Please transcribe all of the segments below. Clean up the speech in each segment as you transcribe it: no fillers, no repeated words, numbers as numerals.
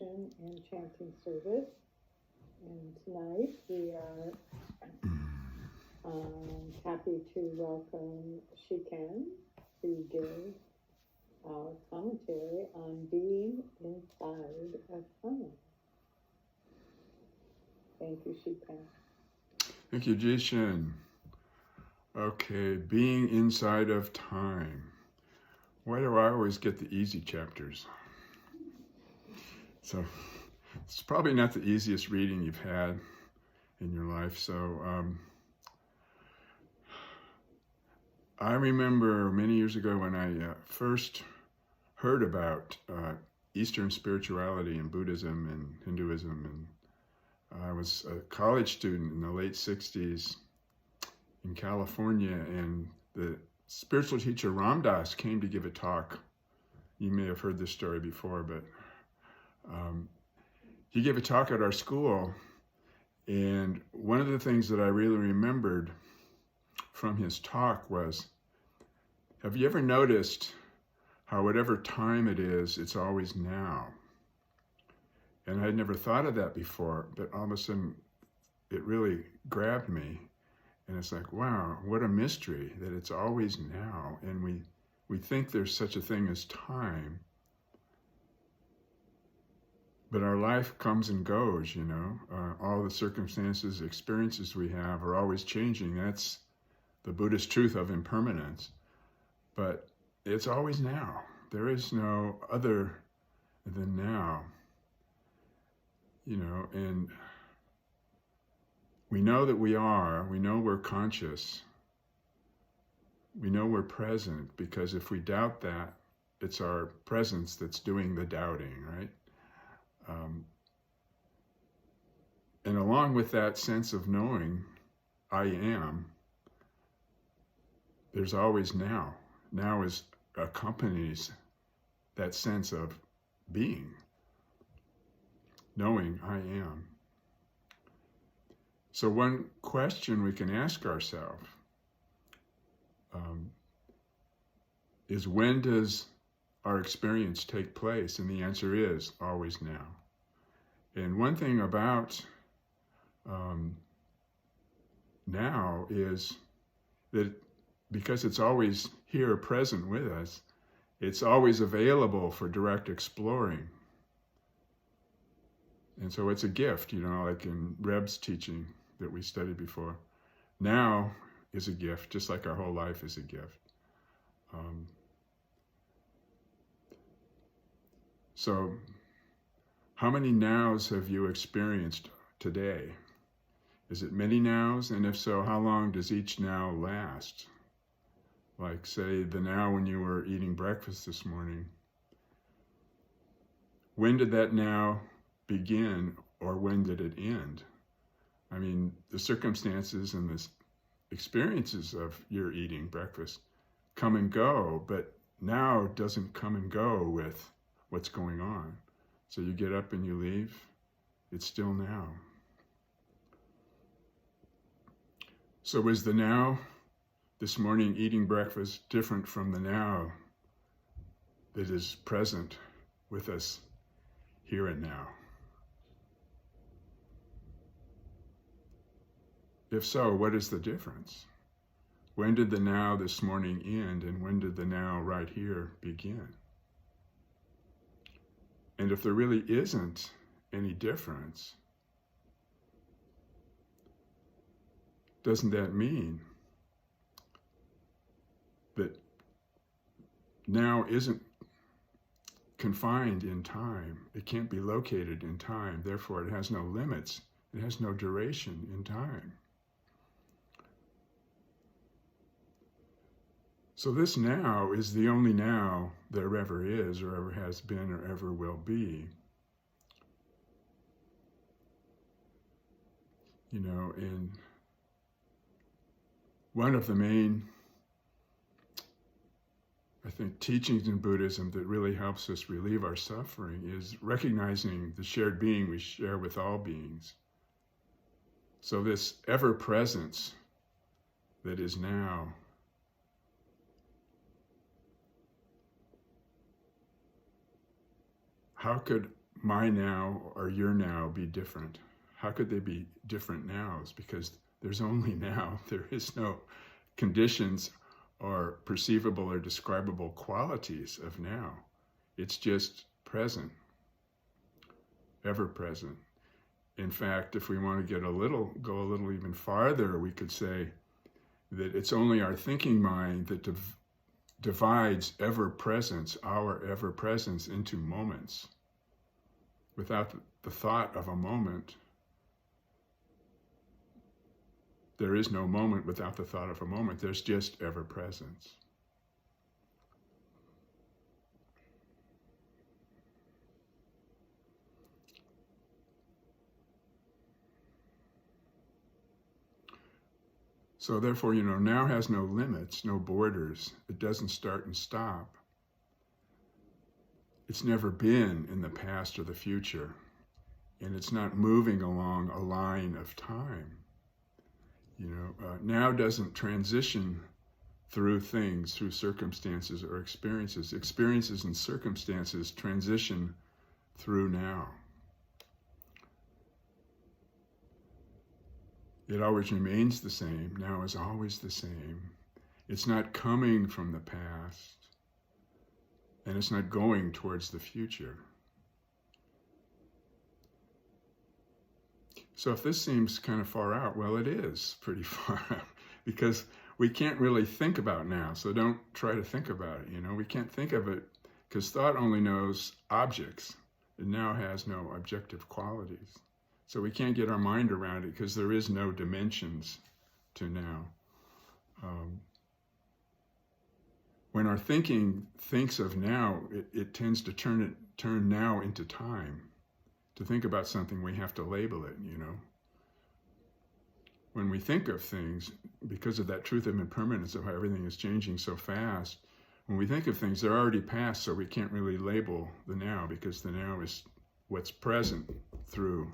meditation and chanting service. And tonight we are happy to welcome Shiken to give our commentary on being inside of time. Thank you, Shiken. Thank you, Jishin. Okay, being inside of time. Why do I always get the easy chapters? So it's probably not the easiest reading you've had in your life. So I remember many years ago when I first heard about Eastern spirituality and Buddhism and Hinduism, and I was a college student in the late 60s in California, and the spiritual teacher Ram Dass came to give a talk. You may have heard this story before, but he gave a talk at our school, and one of the things that I really remembered from his talk was, have you ever noticed how whatever time it is, it's always now? And I'd never thought of that before, but all of a sudden it really grabbed me. And it's like, wow, what a mystery that it's always now. And we think there's such a thing as time. But our life comes and goes, you know. All the circumstances, experiences we have are always changing. That's the Buddhist truth of impermanence. But it's always now. There is no other than now. You know, and we know that we know we're conscious. We know we're present, because if we doubt that, it's our presence that's doing the doubting, right? And along with that sense of knowing, I am, there's always now. Now accompanies that sense of being, knowing I am. So one question we can ask ourselves is, when does our experience take place? And the answer is always now. And one thing about now is that because it's always here present with us, it's always available for direct exploring. And so it's a gift, you know, like in Reb's teaching that we studied before. Now is a gift, just like our whole life is a gift. So how many nows have you experienced today? Is it many nows? And if so, how long does each now last? Like, say, the now when you were eating breakfast this morning. When did that now begin, or when did it end? I mean, the circumstances and the experiences of your eating breakfast come and go, but now doesn't come and go with what's going on. So you get up and you leave, it's still now. So was the now this morning eating breakfast different from the now that is present with us here and now? If so, what is the difference? When did the now this morning end, and when did the now right here begin? And if there really isn't any difference, doesn't that mean that now isn't confined in time? It can't be located in time. Therefore, it has no limits. It has no duration in time. So this now is the only now there ever is, or ever has been, or ever will be. You know, and one of the main, I think, teachings in Buddhism that really helps us relieve our suffering is recognizing the shared being we share with all beings. So this ever-presence that is now, how could my now or your now be different? How could they be different nows? Because there's only now. There is no conditions or perceivable or describable qualities of now. It's just present, ever present. In fact, if we want to go a little even farther, we could say that it's only our thinking mind that divides ever-presence, our ever-presence, into moments. Without the thought of a moment, there is no moment without the thought of a moment. There's just ever-presence. So therefore, now has no limits, no borders. It doesn't start and stop. It's never been in the past or the future. And it's not moving along a line of time. Now doesn't transition through things, through circumstances or experiences. Experiences and circumstances transition through now. It always remains the same. Now is always the same. It's not coming from the past, and it's not going towards the future. So if this seems kind of far out, well, it is pretty far out, because we can't really think about now. So don't try to think about it. We can't think of it because thought only knows objects. It now has no objective qualities. So we can't get our mind around it because there is no dimensions to now. When our thinking thinks of now, it tends to turn now into time. To think about something, we have to label it, When we think of things, because of that truth of impermanence, of how everything is changing so fast, when we think of things, they're already past, so we can't really label the now, because the now is what's present through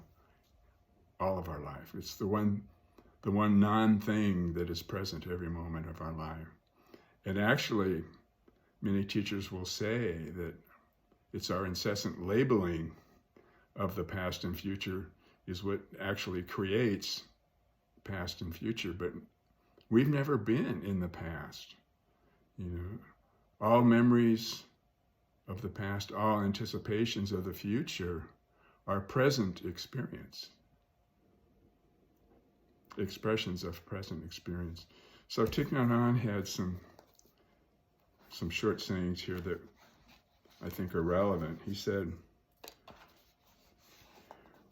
all of our life. It's the one non-thing that is present every moment of our life. And actually, many teachers will say that it's our incessant labeling of the past and future is what actually creates past and future. But we've never been in the past. All memories of the past, all anticipations of the future are present experience. Expressions of present experience. So Thich Nhat Hanh had some short sayings here that I think are relevant. He said,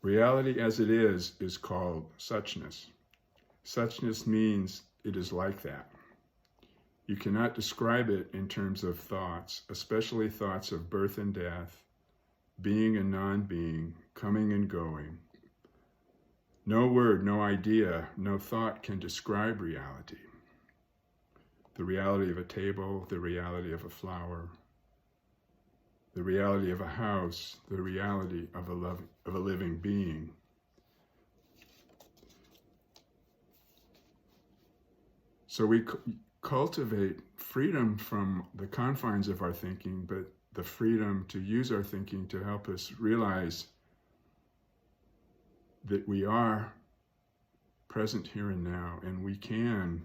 reality as it is called suchness. Suchness means it is like that. You cannot describe it in terms of thoughts, especially thoughts of birth and death, being and non-being, coming and going. No word, no idea, no thought can describe reality. The reality of a table, the reality of a flower, the reality of a house, the reality of a living being. So we cultivate freedom from the confines of our thinking, but the freedom to use our thinking to help us realize that we are present here and now, and we can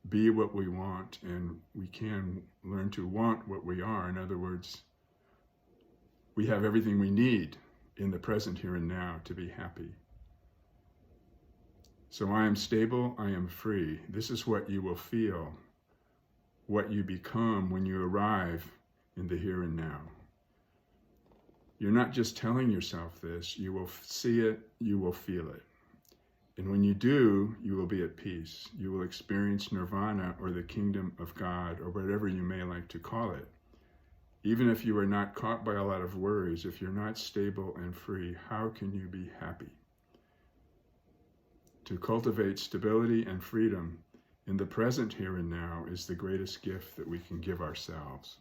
be what we want, and we can learn to want what we are. In other words, we have everything we need in the present here and now to be happy. So I am stable, I am free. This is what you will feel, what you become when you arrive in the here and now. You're not just telling yourself this, you will see it, you will feel it. And when you do, you will be at peace. You will experience nirvana, or the kingdom of God, or whatever you may like to call it. Even if you are not caught by a lot of worries, if you're not stable and free, how can you be happy? To cultivate stability and freedom in the present here and now is the greatest gift that we can give ourselves.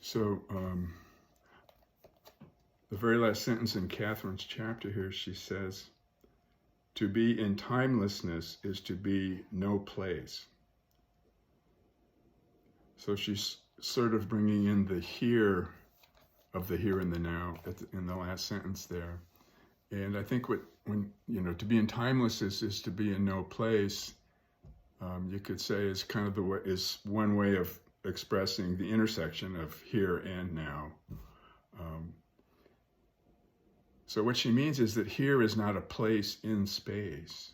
So the very last sentence in Catherine's chapter here, she says, to be in timelessness is to be no place. So she's sort of bringing in the here of the here and the now in the last sentence there. And I think to be in timelessness is to be in no place. You could say is kind of is one way of expressing the intersection of here and now. So what she means is that here is not a place in space.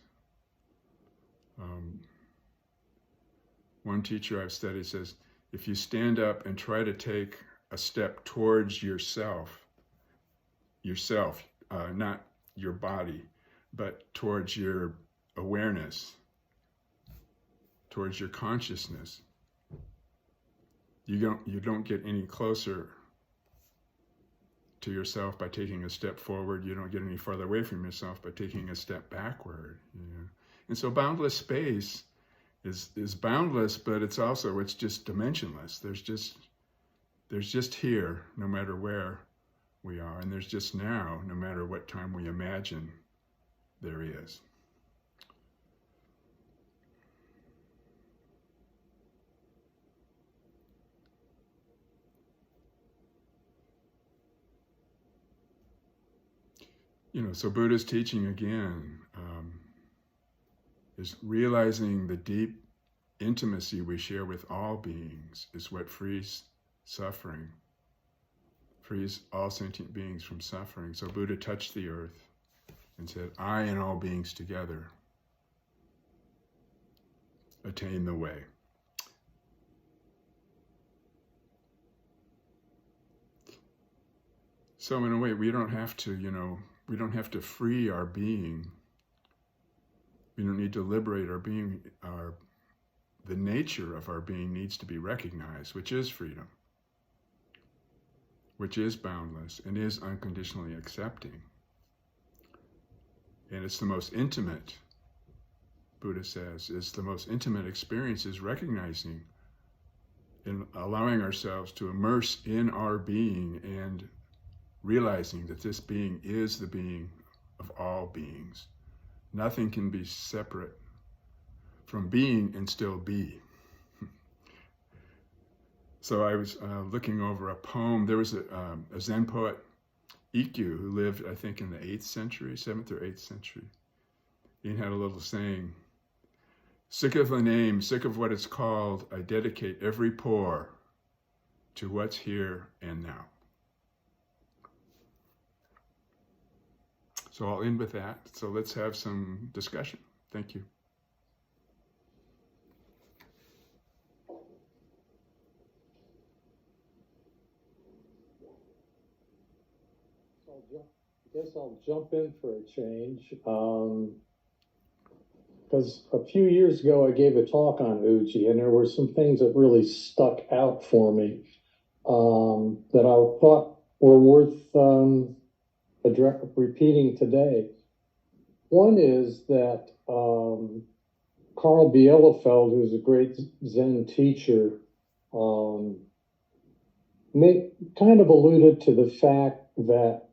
One teacher I've studied says, if you stand up and try to take a step towards yourself, not your body, but towards your awareness, towards your consciousness, you don't get any closer to yourself by taking a step forward. You don't get any farther away from yourself by taking a step backward. And so boundless space is boundless, but it's just dimensionless. There's just here, no matter where we are, and there's just now, no matter what time we imagine there is. So Buddha's teaching again is realizing the deep intimacy we share with all beings is what frees suffering, frees all sentient beings from suffering. So Buddha touched the earth and said, I and all beings together attain the way. So in a way, we don't have to free our being. We don't need to liberate our being. The nature of our being needs to be recognized, which is freedom, which is boundless and is unconditionally accepting. And it's the most intimate, Buddha says, is the most intimate experience is recognizing and allowing ourselves to immerse in our being and realizing that this being is the being of all beings. Nothing can be separate from being and still be. So I was looking over a poem. There was a Zen poet, Ikkyu, who lived, I think, in the 8th century, 7th or 8th century. He had a little saying, sick of the name, sick of what it's called, I dedicate every pore to what's here and now. So I'll end with that. So let's have some discussion. Thank you. I guess I'll jump in for a change. Because a few years ago I gave a talk on Uji, and there were some things that really stuck out for me that I thought were worth repeating today. One is that Carl Bielefeld, who's a great Zen teacher, kind of alluded to the fact that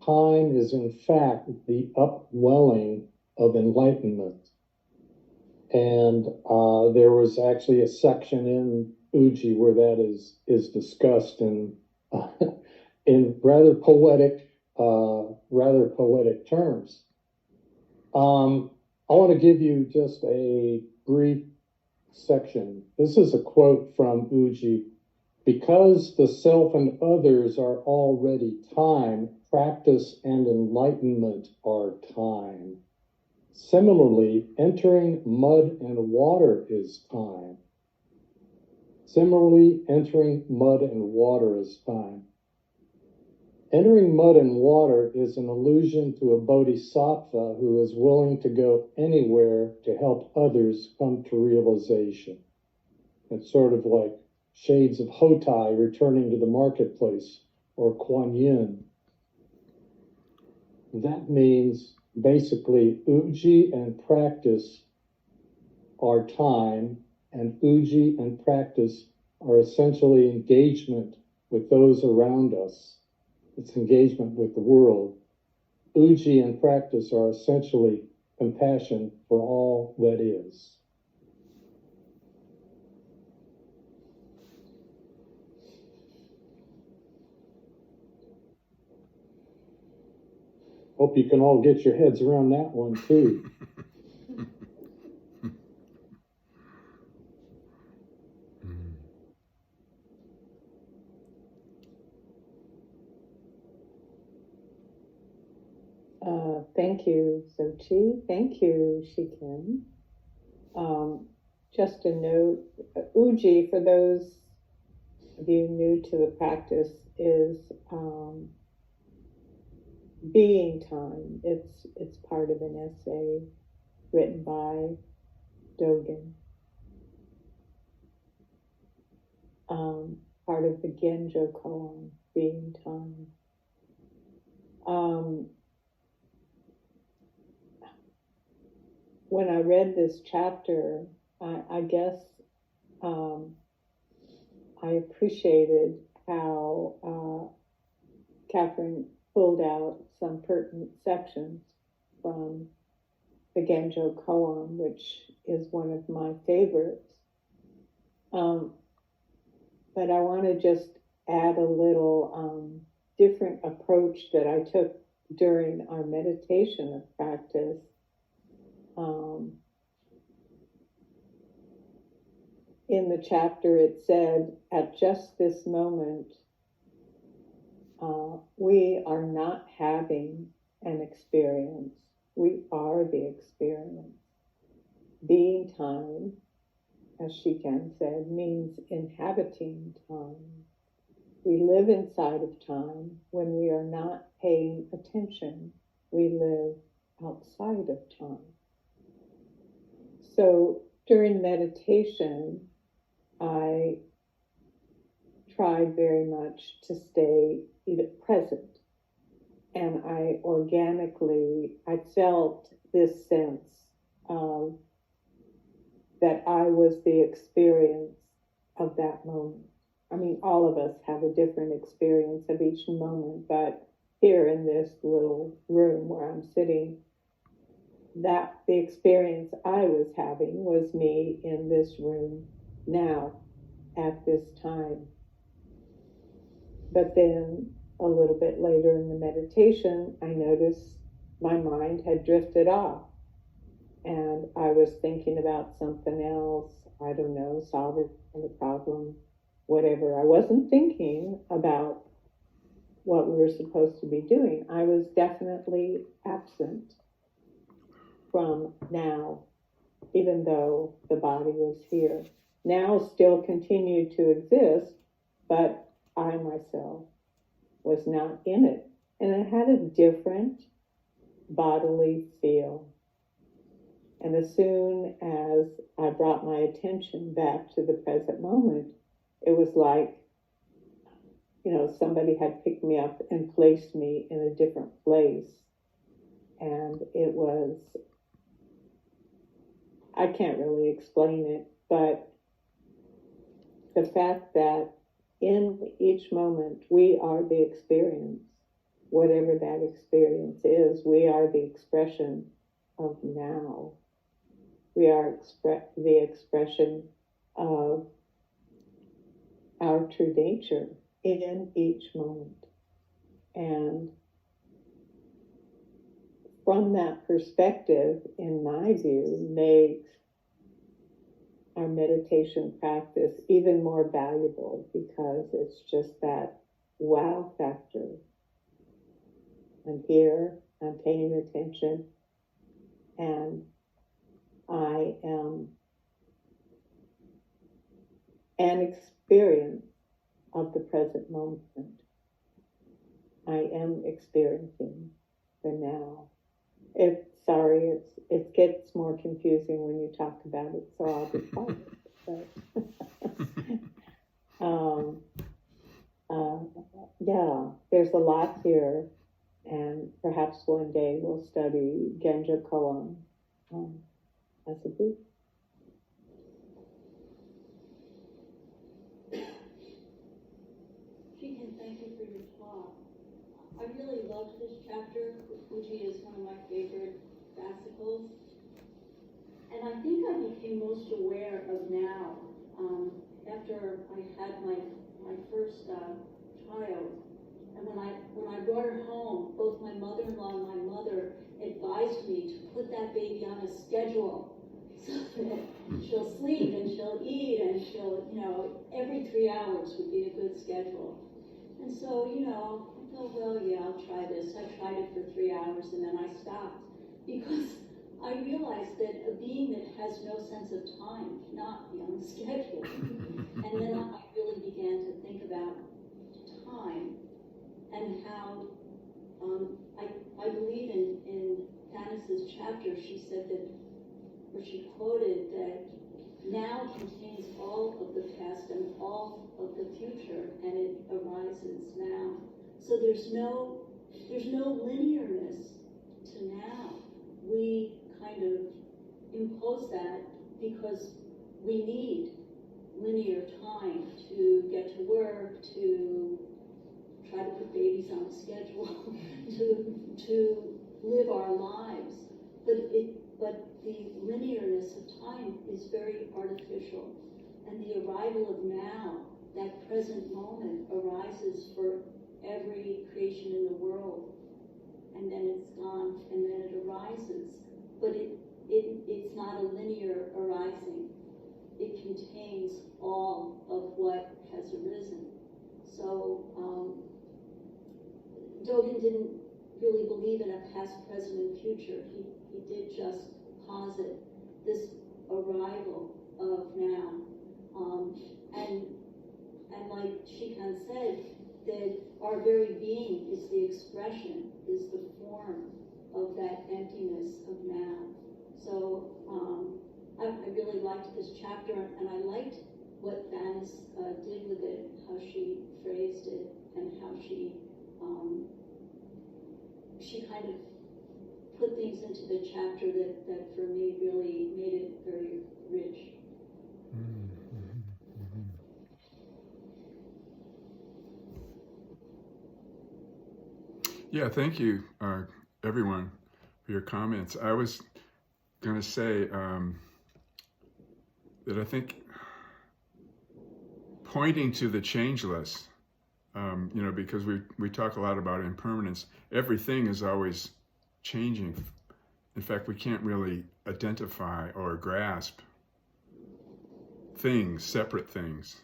time is in fact the upwelling of enlightenment. And there was actually a section in Uji where that is discussed in rather poetic terms. I want to give you just a brief section. This is a quote from Uji. Because the self and others are already time, practice and enlightenment are time. Similarly, entering mud and water is time. Similarly, entering mud and water is time. Entering mud and water is an allusion to a bodhisattva who is willing to go anywhere to help others come to realization. It's sort of like shades of Hotai returning to the marketplace, or Kuan Yin. That means basically Uji and practice are time, and Uji and practice are essentially engagement with those around us. its engagement with the world. Uji and practice are essentially compassion for all that is. Hope you can all get your heads around that one too. Thank you, Sochi. Thank you, Shiken. Just a note, Uji, for those of you new to the practice, is being time. It's part of an essay written by Dogen. Part of the Genjo koan, being time. When I read this chapter, I guess I appreciated how Catherine pulled out some pertinent sections from the Genjo koan, which is one of my favorites. But I want to just add a little different approach that I took during our meditation of practice. In the chapter, it said, at just this moment, we are not having an experience. We are the experience. Being time, as Shiken said, means inhabiting time. We live inside of time. When we are not paying attention, we live outside of time. So during meditation, I tried very much to stay present. And I felt this sense of that I was the experience of that moment. I mean, all of us have a different experience of each moment, but here in this little room where I'm sitting, that the experience I was having was me in this room now at this time. But then a little bit later in the meditation, I noticed my mind had drifted off and I was thinking about something else. I don't know, solving the problem, whatever. I wasn't thinking about what we were supposed to be doing. I was definitely absent from now, even though the body was here. Now still continued to exist, but I myself was not in it. And it had a different bodily feel. And as soon as I brought my attention back to the present moment, it was like, somebody had picked me up and placed me in a different place. And it was, I can't really explain it, but the fact that in each moment, we are the experience, whatever that experience is, we are the expression of now. We are the expression of our true nature in each moment. And from that perspective, in my view, makes our meditation practice even more valuable because it's just that wow factor. I'm here, I'm paying attention, and I am an experience of the present moment. I am experiencing the now. It gets more confusing when you talk about it, so I'll be quiet. Yeah, there's a lot here, and perhaps one day we'll study Genjo koan as a group. Shiken, thank you for your talk. I really loved this chapter. Fuji is one of my favorite fascicles. And I think I became most aware of now, after I had my first child. And when I brought her home, both my mother-in-law and my mother advised me to put that baby on a schedule so that she'll sleep and she'll eat and she'll, every 3 hours would be a good schedule. And so, I thought, well, yeah, I'll try this. I tried it for 3 hours and then I stopped because I realized that a being that has no sense of time cannot be on a schedule. And then I really began to think about time and how I believe in Tanis's chapter, she said that, or she quoted that now contains all of the past and all of the future, and it arises now. So there's no linearness to now. We kind of impose that because we need linear time to get to work, to try to put babies on a schedule, to live our lives. But the linearness of time is very artificial. And the arrival of now, that present moment, arises for every creation in the world. And then it's gone, and then it arises. But it's not a linear arising. It contains all of what has arisen. So Dogen didn't really believe in a past, present, and future. He did just posit this arrival of now. And like Shikan said, that our very being is the expression, is the form of that emptiness of now. So I really liked this chapter, and I liked what Tanis did with it, how she phrased it, and how she kind of put things into the chapter that for me really made it very rich. Yeah, thank you, everyone, for your comments. I was going to say that I think pointing to the changeless, because we talk a lot about impermanence. Everything is always changing. In fact, we can't really identify or grasp things, separate things.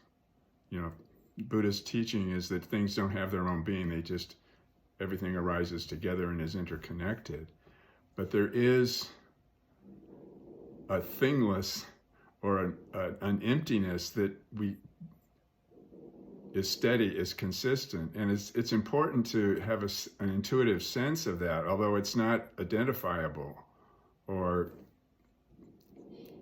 Buddha's teaching is that things don't have their own being. Everything arises together and is interconnected. But there is a thingless or an emptiness that is steady, is consistent. And it's important to have an intuitive sense of that, although it's not identifiable or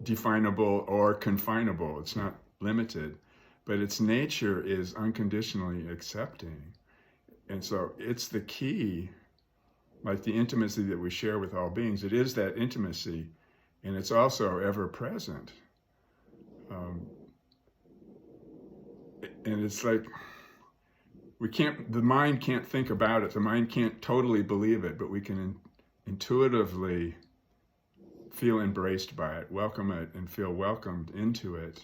definable or confinable. It's not limited, but its nature is unconditionally accepting. And so it's the key, like the intimacy that we share with all beings. It is that intimacy, and it's also ever present. And it's like the mind can't think about it. The mind can't totally believe it, but we can intuitively feel embraced by it, welcome it, and feel welcomed into it.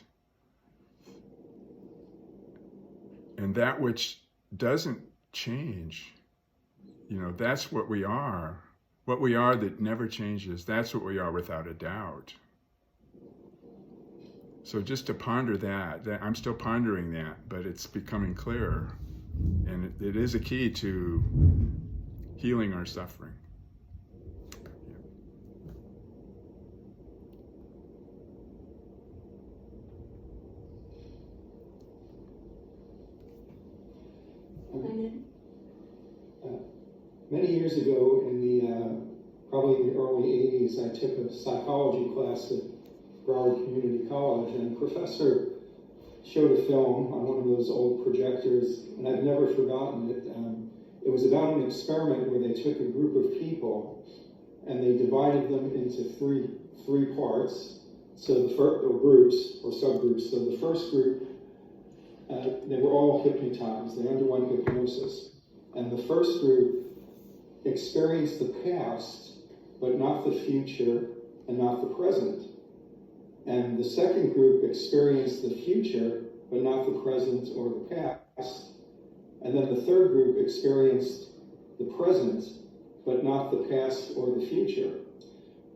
And that which doesn't change, that's what we are. What we are that never changes, that's what we are without a doubt. So just to ponder that I'm still pondering that, but it's becoming clearer. And it is a key to healing our suffering. Many years ago, probably in the early 80s, I took a psychology class at Broward Community College, and a professor showed a film on one of those old projectors, and I've never forgotten it. It was about an experiment where they took a group of people and they divided them into three parts, or groups or subgroups. So the first group, they were all hypnotized. They underwent hypnosis. And the first group experienced the past, but not the future and not the present. And the second group experienced the future, but not the present or the past. And then the third group experienced the present, but not the past or the future.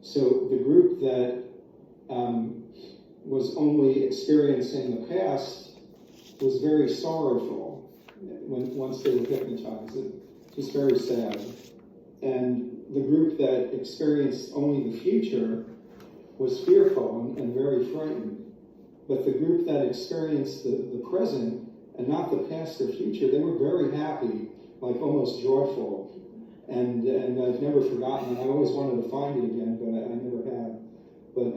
So the group that was only experiencing the past was very sorrowful once they were hypnotized. It was very sad. And the group that experienced only the future was fearful and very frightened. But the group that experienced the present and not the past or future, they were very happy, like almost joyful. And I've never forgotten it. I always wanted to find it again, but I never have. But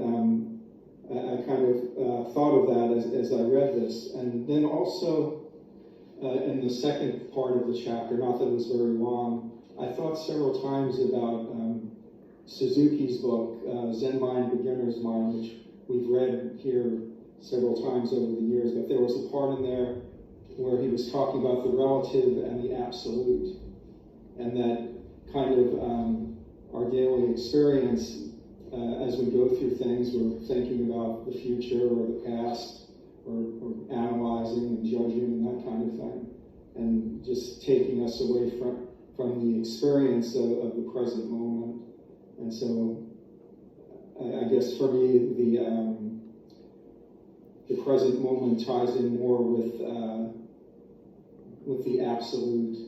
I kind of thought of that as I read this. And then also in the second part of the chapter, not that it was very long, I thought several times about Suzuki's book, Zen Mind, Beginner's Mind, which we've read here several times over the years. But there was a part in there where he was talking about the relative and the absolute. And that kind of our daily experience as we go through things, we're thinking about the future or the past, or analyzing and judging and that kind of thing, and just taking us away from the experience of the present moment. And so I guess for me, the present moment ties in more with the absolute,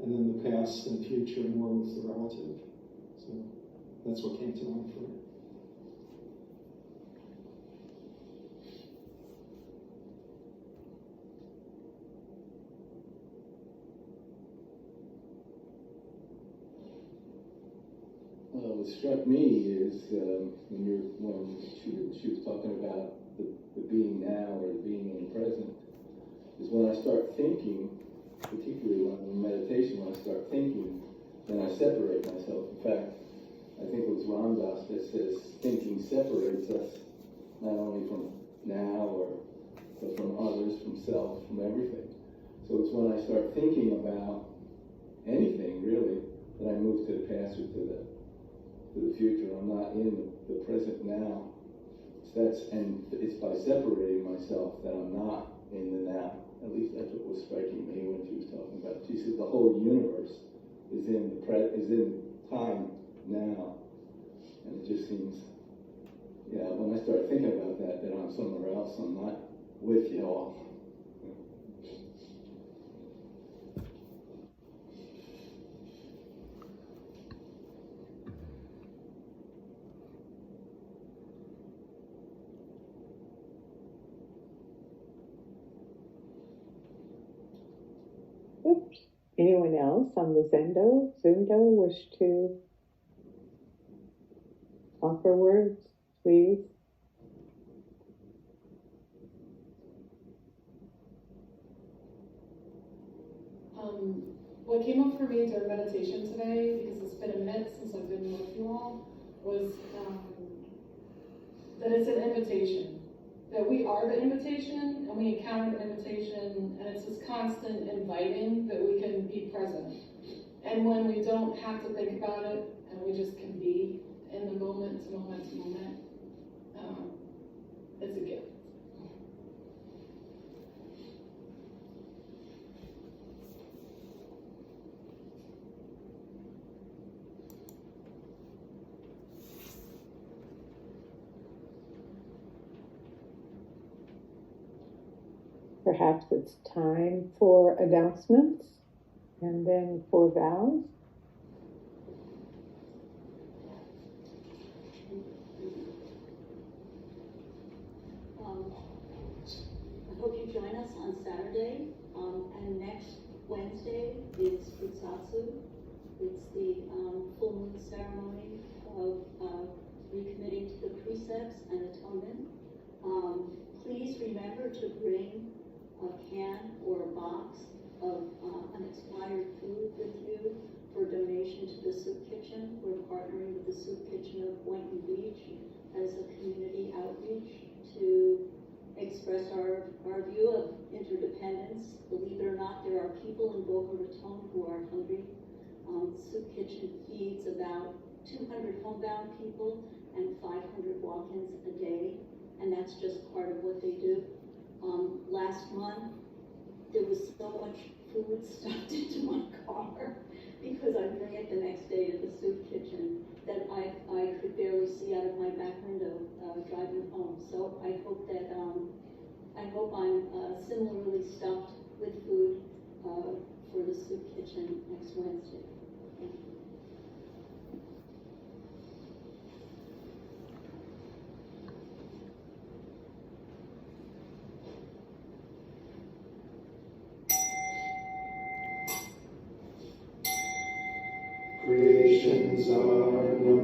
and then the past and future more with the relative. So that's what came to mind for me. What struck me is when she was talking about the being now or the being in the present, is when I start thinking, particularly when in meditation, when I start thinking, then I separate myself. In fact, I think it was Ram Dass that says thinking separates us not only from now but from others, from self, from everything. So it's when I start thinking about anything really that I move to the past or to the future. I'm not in the present now. And it's by separating myself that I'm not in the now. At least that's what was striking me when she was talking about it. She said the whole universe is in time now. And it just seems, when I start thinking about that I'm somewhere else. I'm not with you all. Oops. Anyone else on the Zundo wish to offer words, please? What came up for me during meditation today, because it's been a minute since I've been with you all, was that it's an invitation. That we are the invitation, and we encounter the invitation, and it's this constant inviting that we can be present. And when we don't have to think about it, and we just can be in the moment to moment to moment, it's a gift. Perhaps it's time for announcements and then for vows. I hope you join us on Saturday, and next Wednesday is Futsatsu. It's the full moon ceremony of recommitting to the precepts and atonement. Please remember to bring a can or a box of unexpired food with you for donation to the soup kitchen. We're partnering with the soup kitchen of Boynton Beach as a community outreach to express our view of interdependence. Believe it or not, there are people in Boca Raton who are hungry. Soup Kitchen feeds about 200 homebound people and 500 walk-ins a day, and that's just part of what they do. Last month, there was so much food stuffed into my car because I bring it the next day to the Soup Kitchen that I could barely see out of my back window driving home. So I hope that I'm similarly stuffed with food for the Soup Kitchen next Wednesday. Thank you. Creations are number